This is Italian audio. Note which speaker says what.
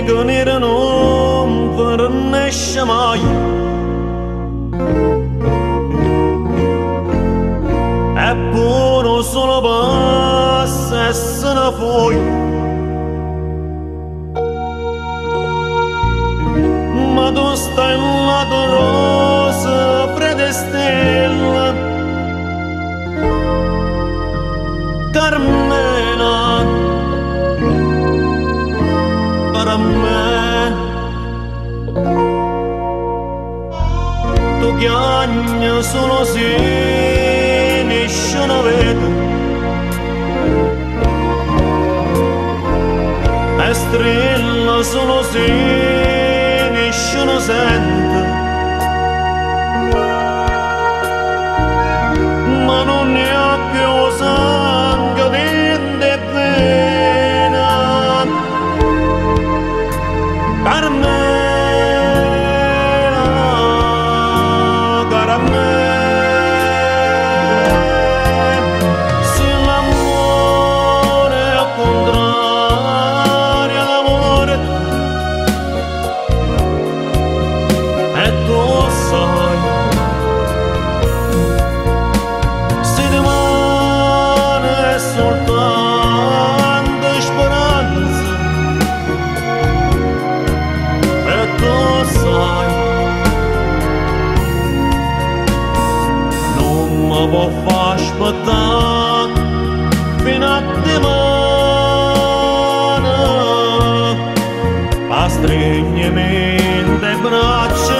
Speaker 1: Che nera non vernesce mai è buono solo passa e se ne poi ma tu stai in lato rosa fredde stelle Carmela per me tu chiagna solo se nessuno vede e strilla solo se nessuno sente ma non ne ha più sangue dentro e vena per me può far aspettare fino a domani a stringere le braccia